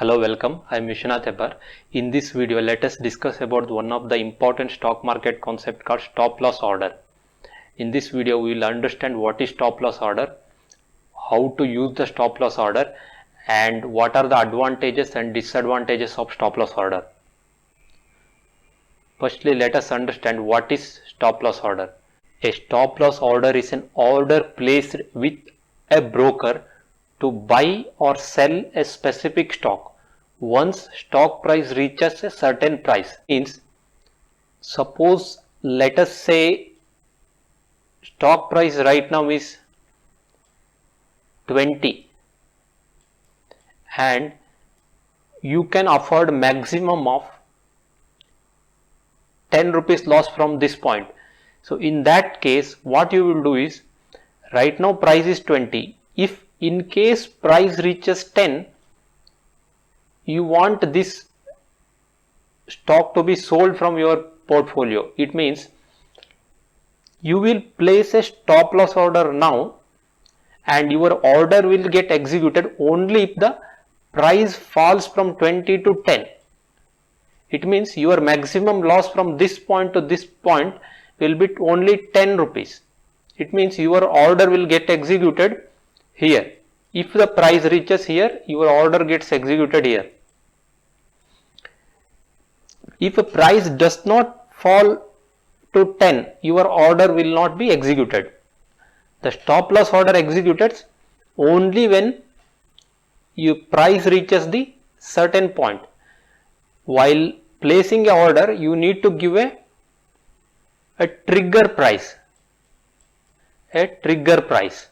Hello, welcome. I am Vishwanath Hebbar. In this video, let us discuss about one of the important stock market concept called stop loss order. In this video, we will understand what is stop loss order, how to use the stop loss order, and what are the advantages and disadvantages of stop loss order. Firstly, let us understand what is stop loss order. A stop loss order is an order placed with a broker to buy or sell a specific stock once stock price reaches a certain price. Means, suppose let us say stock price right now is 20 and you can afford maximum of 10 rupees loss from this point. So in that case, what you will do is, right now price is 20. If in case price reaches 10, you want this stock to be sold from your portfolio. It means you will place a stop loss order now and your order will get executed only if the price falls from 20 to 10. It means your maximum loss from this point to this point will be only 10 rupees. It means your order will get executed here. If the price reaches here, your order gets executed here. If a price does not fall to 10, your order will not be executed. The stop loss order executed only when your price reaches the certain point. While placing an order, you need to give a trigger price. A trigger price.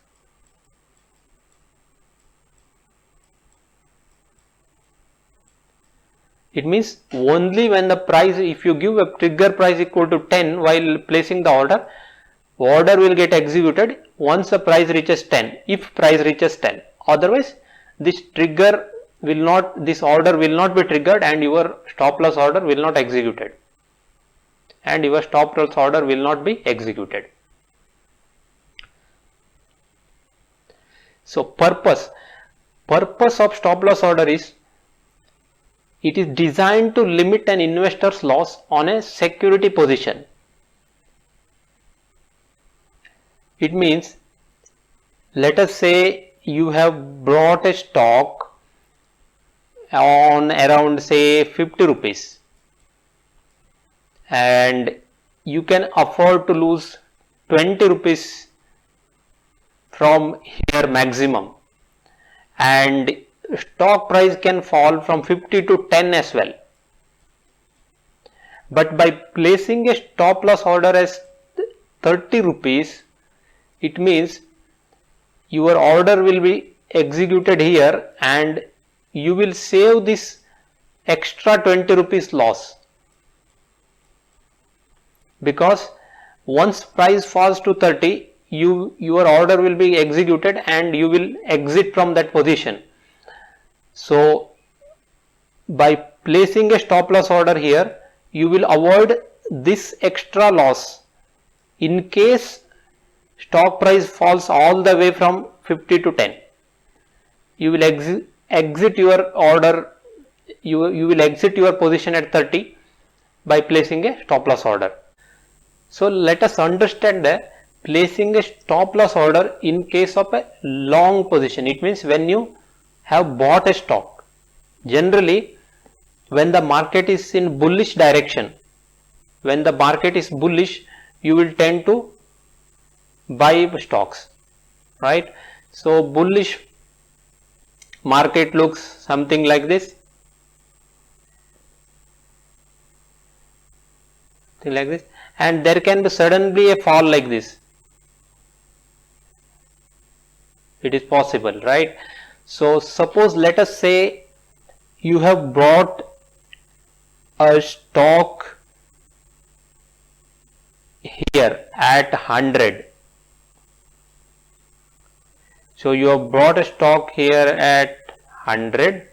It means only when the price, if you give a trigger price equal to 10 while placing the order will get executed once the price reaches 10, if price reaches 10. Otherwise, this order will not be triggered and your stop loss order will not executed. And your stop loss order will not be executed. So purpose of stop loss order is, it is designed to limit an investor's loss on a security position. It means, let us say you have bought a stock on around say 50 rupees and you can afford to lose 20 rupees from here maximum, and stock price can fall from 50 to 10 as well. But by placing a stop loss order as 30 rupees, it means your order will be executed here and you will save this extra 20 rupees loss. Because once price falls to 30, your order will be executed and you will exit from that position. So by placing a stop loss order here, you will avoid this extra loss in case stock price falls all the way from 50 to 10. You will exit your order, you will exit your position at 30 by placing a stop loss order. So let us understand that placing a stop loss order in case of a long position. It means when you have bought a stock. Generally, when the market is in bullish direction, when the market is bullish, you will tend to buy stocks, right? So bullish market looks something like this. And there can be suddenly a fall like this. It is possible, right? So suppose let us say you have bought a stock here at 100. So you have bought a stock here at 100,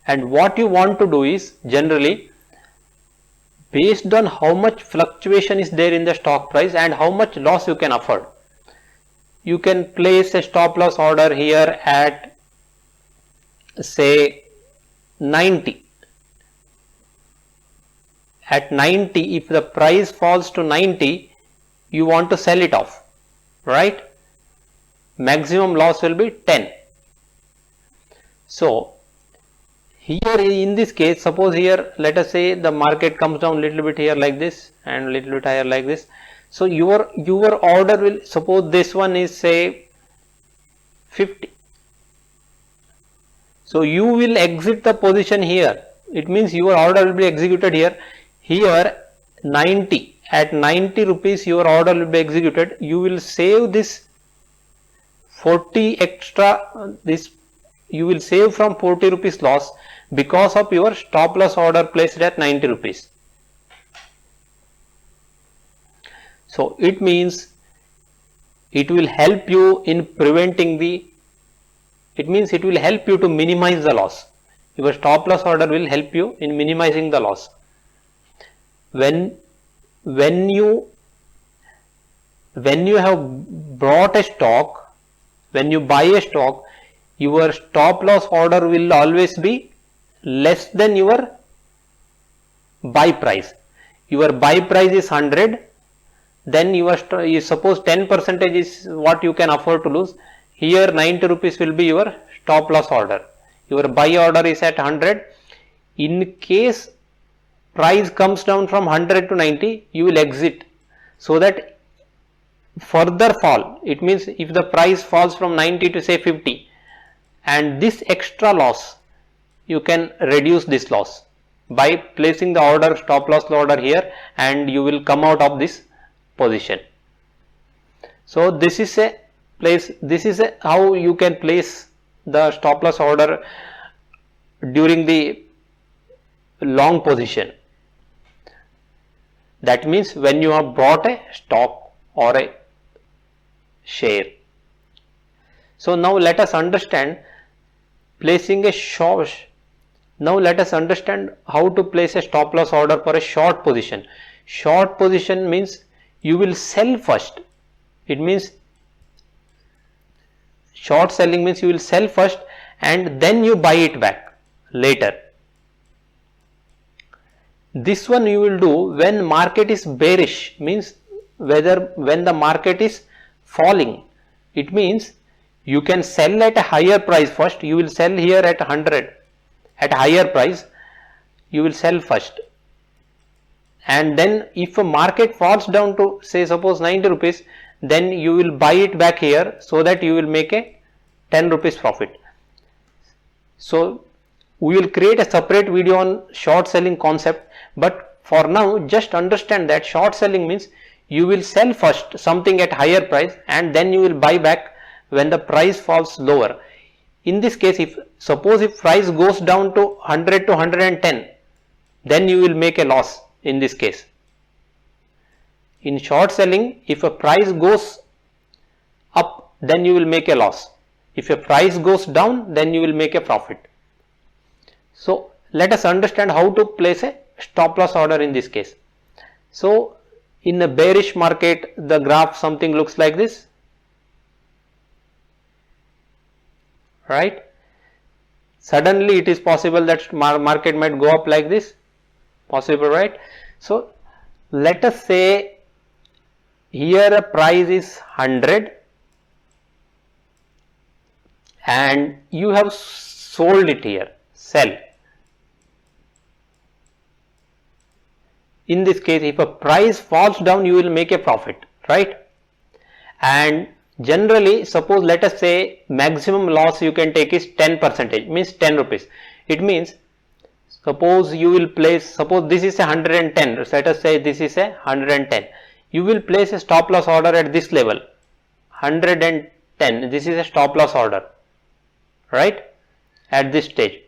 and what you want to do is, generally based on how much fluctuation is there in the stock price and how much loss you can afford, you can place a stop loss order here at say 90. At 90, if the price falls to 90, you want to sell it off, right? Maximum loss will be 10. So here in this case, suppose here let us say the market comes down little bit here like this and little bit higher like this. So your order will, suppose this one is say 50. So you will exit the position here. It means your order will be executed here. Here 90, at 90 rupees your order will be executed. You will save this 40 extra, this you will save from 40 rupees loss because of your stop loss order placed at 90 rupees. So it means it will help you in preventing the, it means it will help you to minimize the loss. Your stop loss order will help you in minimizing the loss. When you have brought a stock, when you buy a stock, your stop loss order will always be less than your buy price. Your buy price is 100, then you suppose 10% is what you can afford to lose. Here 90 rupees will be your stop loss order. Your buy order is at 100. In case price comes down from 100 to 90, you will exit, so that further fall, it means if the price falls from 90 to say 50, and this extra loss, you can reduce this loss by placing the order, stop loss order here, and you will come out of this position. So this is a place, this is a how you can place the stop loss order during the long position. That means when you have bought a stock or a share. So now let us understand placing a short. Now let us understand how to place a stop loss order for a short position. Short position means you will sell first. It means short selling means you will sell first and then you buy it back later. This one you will do when market is bearish, means when the market is falling. It means you can sell at a higher price first. You will sell here at 100 at a higher price. You will sell first, and then if a market falls down to say suppose 90 rupees, then you will buy it back here, so that you will make a 10 rupees profit. So we will create a separate video on short selling concept, but for now just understand that short selling means you will sell first something at higher price and then you will buy back when the price falls lower. In this case, if suppose if price goes down to 100 to 110, then you will make a loss in this case. In short selling, if a price goes up, then you will make a loss. If a price goes down, then you will make a profit. So let us understand how to place a stop loss order in this case. So in a bearish market, the graph something looks like this, right? Suddenly it is possible that market might go up like this, possible, right? So let us say here a price is 100 and you have sold it here, sell. In this case, if a price falls down, you will make a profit, right? And generally, suppose let us say maximum loss you can take is 10%, means 10 rupees. It means suppose you will place, suppose this is a 110, let us say this is a 110. You will place a stop loss order at this level, 110, this is a stop loss order, right, at this stage.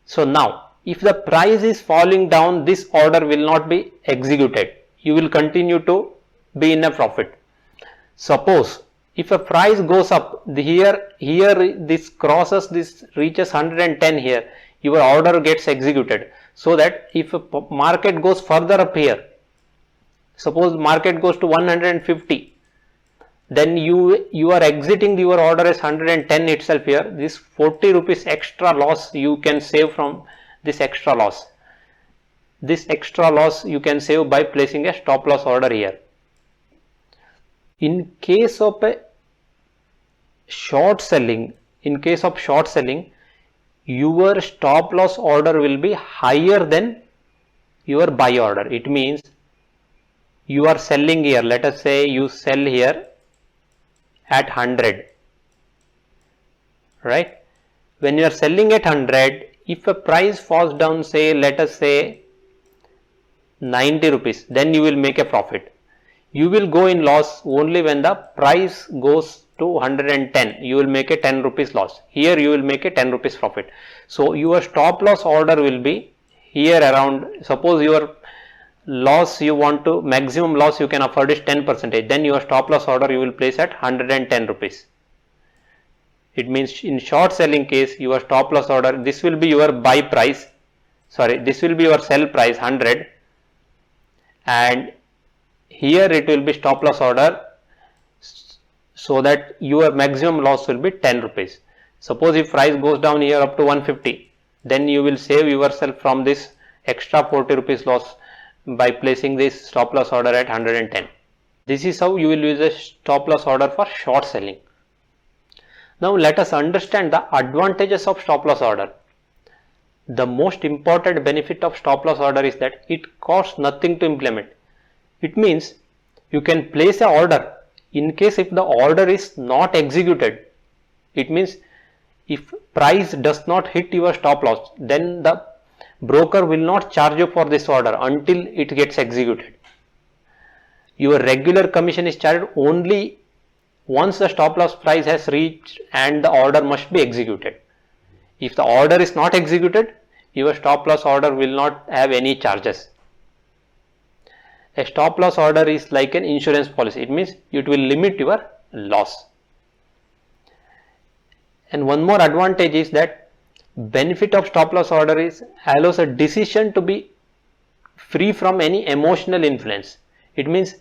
So now if the price is falling down, this order will not be executed. You will continue to be in a profit. Suppose if a price goes up, here this crosses, this reaches 110 here, your order gets executed. So that if a market goes further up here, suppose market goes to 150, then you are exiting your order as 110 itself here. This 40 rupees extra loss you can save from this extra loss. This extra loss you can save by placing a stop loss order here. In case of a short selling, your stop loss order will be higher than your buy order. It means you are selling here, let us say you sell here at 100, right? When you are selling at 100, if a price falls down, say let us say 90 rupees, then you will make a profit. You will go in loss only when the price goes to 110, you will make a 10 rupees loss. Here you will make a 10 rupees profit. So your stop loss order will be here around, suppose your loss you want to, maximum loss you can afford is 10%, then your stop loss order you will place at 110 rupees. It means in short selling case, your stop loss order, this will be your buy price, this will be your sell price 100, and here it will be stop loss order, so that your maximum loss will be 10 rupees. Suppose if price goes down here up to 150, then you will save yourself from this extra 40 rupees loss by placing this stop loss order at 110. This is how you will use a stop loss order for short selling. Now let us understand the advantages of stop loss order. The most important benefit of stop loss order is that it costs nothing to implement. It means you can place an order in case if the order is not executed. It means if price does not hit your stop loss, then the broker will not charge you for this order until it gets executed. Your regular commission is charged only once the stop loss price has reached and the order must be executed. If the order is not executed, your stop loss order will not have any charges. A stop loss order is like an insurance policy. It means it will limit your loss. And one more advantage is that benefit of stop loss order is allows a decision to be free from any emotional influence. It means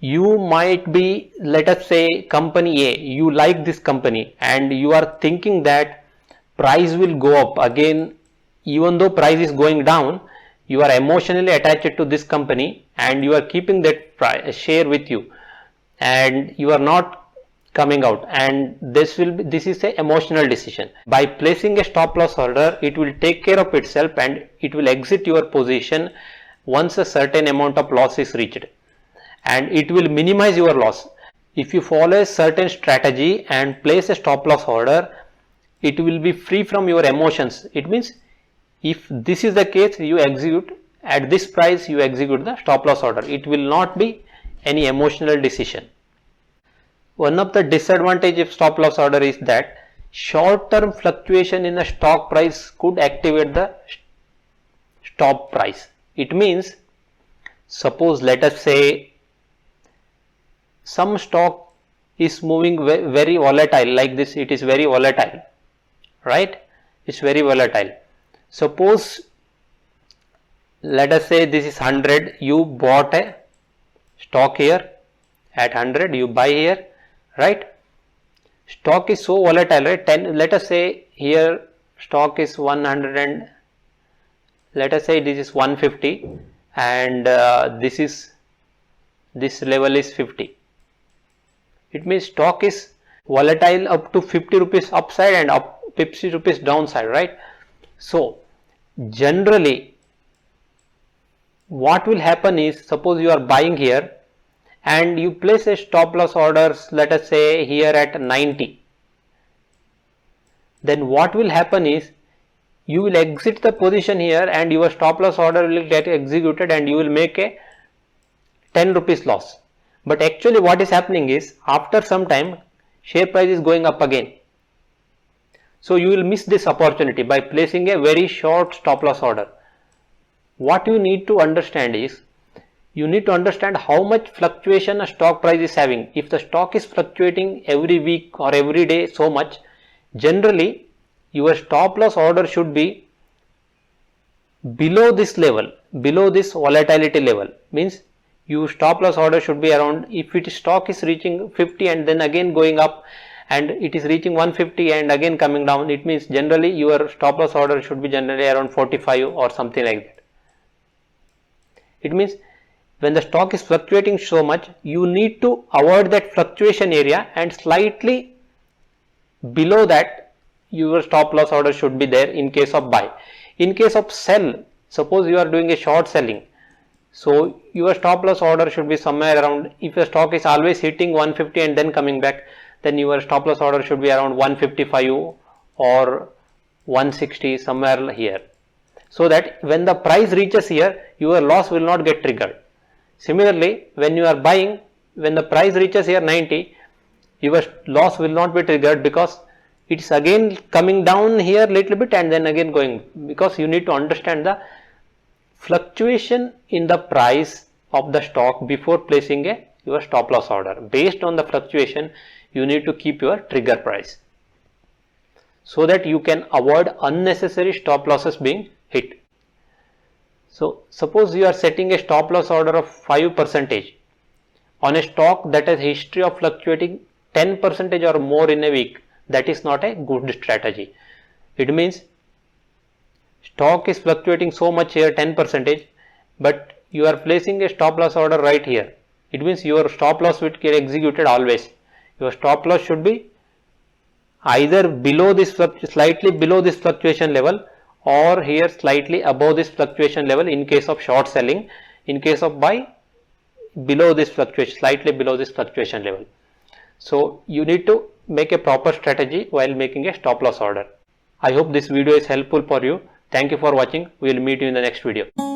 you might be, let us say company A, you like this company and you are thinking that price will go up again, even though price is going down, you are emotionally attached to this company and you are keeping that share with you and you are not coming out, and this is a emotional decision. By placing a stop loss order, it will take care of itself and it will exit your position once a certain amount of loss is reached, and it will minimize your loss. If you follow a certain strategy and place a stop loss order, it will be free from your emotions. It means if this is the case, you execute at this price, you execute the stop loss order. It will not be any emotional decision. One of the disadvantages of stop loss order is that short term fluctuation in the stock price could activate the stop price. It means, suppose let us say some stock is moving very volatile like this, it is very volatile, right? It's very volatile. Suppose let us say this is 100, you bought a stock here at 100, you buy here, right? Stock is so volatile, right? Let us say here stock is 100 and let us say this is 150 and this level is 50. It means stock is volatile up to 50 rupees upside and up 50 rupees downside, right? So generally what will happen is, suppose you are buying here and you place a stop loss orders, let us say here at 90, then what will happen is you will exit the position here and your stop loss order will get executed and you will make a 10 rupees loss. But actually what is happening is, after some time share price is going up again. So you will miss this opportunity by placing a very short stop loss order. What you need to understand is, you need to understand how much fluctuation a stock price is having. If the stock is fluctuating every week or every day so much, generally your stop loss order should be below this level, below this volatility level. Means your stop loss order should be around, if it stock is reaching 50 and then again going up and it is reaching 150 and again coming down, it means generally your stop loss order should be generally around 45 or something like that. It means when the stock is fluctuating so much, you need to avoid that fluctuation area, and slightly below that your stop loss order should be there in case of buy. In case of sell, suppose you are doing a short selling, so your stop loss order should be somewhere around, if the stock is always hitting 150 and then coming back, then your stop loss order should be around 155 or 160, somewhere here, so that when the price reaches here, your loss will not get triggered. Similarly, when you are buying, when the price reaches here 90, your loss will not be triggered, because it is again coming down here little bit and then again going, because you need to understand the fluctuation in the price of the stock before placing your stop loss order. Based on the fluctuation, you need to keep your trigger price, so that you can avoid unnecessary stop losses being hit. So suppose you are setting a stop loss order of 5% on a stock that has history of fluctuating 10% or more in a week. That is not a good strategy. It means stock is fluctuating so much here, 10%, but you are placing a stop loss order right here. It means your stop loss will get executed always. Your stop loss should be either below this, slightly below this fluctuation level, or here slightly above this fluctuation level in case of short selling. In case of buy, below this fluctuation, slightly below this fluctuation level. So you need to make a proper strategy while making a stop loss order. I hope this video is helpful for you. Thank you for watching. We will meet you in the next video.